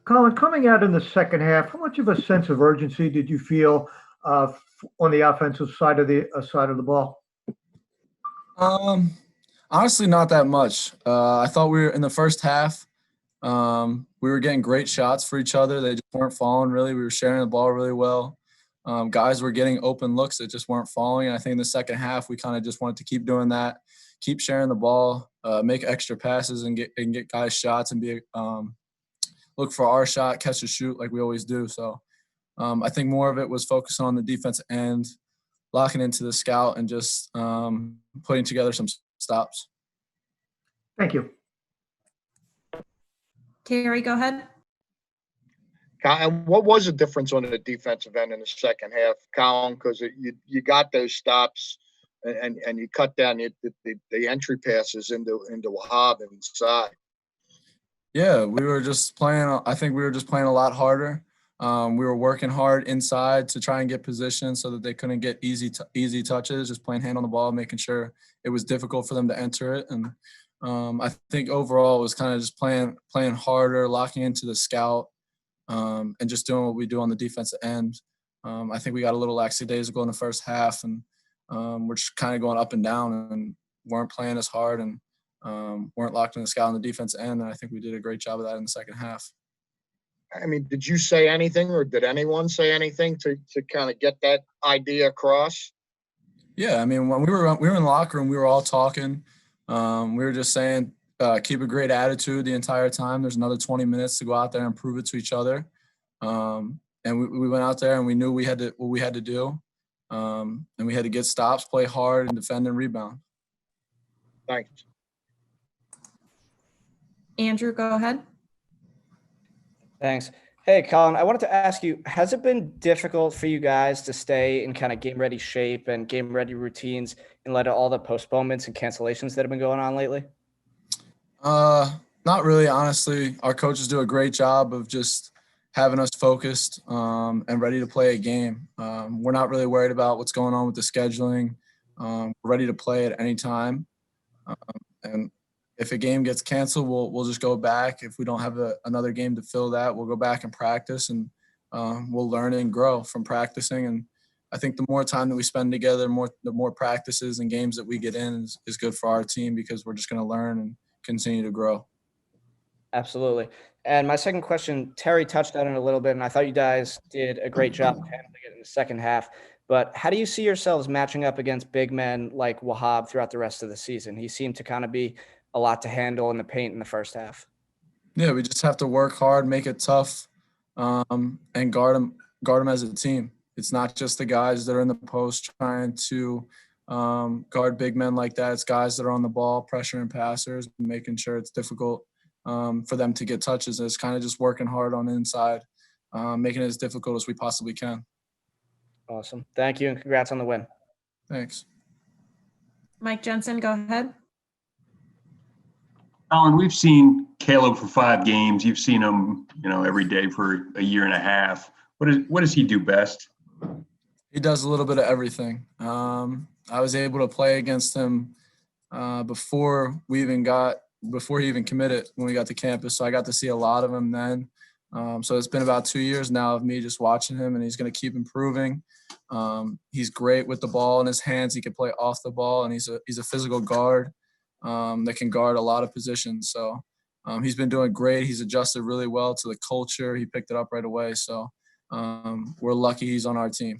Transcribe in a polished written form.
Colin, coming out in the second half, how much of a sense of urgency did you feel on the offensive side of the ball? Um, Honestly, not that much. I thought we were in the first half. We were getting great shots for each other. They just weren't falling really. We were sharing the ball really well. Guys were getting open looks that just weren't falling. And I think in the second half, we kind of just wanted to keep doing that, keep sharing the ball, make extra passes and get guys shots and be look for our shot, catch and shoot like we always do. So I think more of it was focusing on the defensive end, locking into the scout, and just putting together some stops. Thank you. Terry, go ahead. And what was the difference on the defensive end in the second half, Collin? Because you got those stops and you cut down the entry passes into Wahab inside. Yeah, we were just playing. I think we were just playing a lot harder. We were working hard inside to try and get position so that they couldn't get easy touches. Just playing hand on the ball, making sure it was difficult for them to enter it. And I think overall it was kind of just playing harder, locking into the scout, and just doing what we do on the defensive end. I think we got a little lackadaisical in the first half, and we're just kind of going up and down and weren't playing as hard and weren't locked in the scout on the defensive end. And I think we did a great job of that in the second half. I mean, did you say anything or did anyone say anything to kind of get that idea across? Yeah, I mean, when we were in the locker room, we were all talking. We were just saying, keep a great attitude the entire time. There's another 20 minutes to go out there and prove it to each other. And we went out there and we knew what we had to do. And we had to get stops, play hard, and defend and rebound. Thanks. Andrew, go ahead. Thanks. Hey, Collin, I wanted to ask you, has it been difficult for you guys to stay in kind of game-ready shape and game-ready routines in light of all the postponements and cancellations that have been going on lately? Not really, honestly. Our coaches do a great job of just having us focused and ready to play a game. We're not really worried about what's going on with the scheduling. We're ready to play at any time. And if a game gets canceled, we'll just go back. If we don't have another game to fill that, we'll go back and practice, and we'll learn and grow from practicing. And I think the more time that we spend together, the more practices and games that we get in is good for our team, because we're just going to learn and continue to grow. Absolutely. And my second question, Terry touched on it a little bit, and I thought you guys did a great job handling it in the second half. But how do you see yourselves matching up against big men like Wahab throughout the rest of the season? He seemed to kind of be a lot to handle in the paint in the first half. Yeah, we just have to work hard, make it tough, and guard them as a team. It's not just the guys that are in the post trying to guard big men like that. It's guys that are on the ball, pressuring passers, making sure it's difficult for them to get touches. It's kind of just working hard on the inside, making it as difficult as we possibly can. Awesome. Thank you, and congrats on the win. Thanks. Mike Jensen, go ahead. Collin, we've seen Caleb for 5 games. You've seen him, every day for a year and a half. What does he do best? He does a little bit of everything. I was able to play against him before he even committed when we got to campus. So I got to see a lot of him then. So it's been about 2 years now of me just watching him, and he's going to keep improving. He's great with the ball in his hands. He can play off the ball, and he's a physical guard that can guard a lot of positions. So he's been doing great. He's adjusted really well to the culture. He picked it up right away. So we're lucky he's on our team.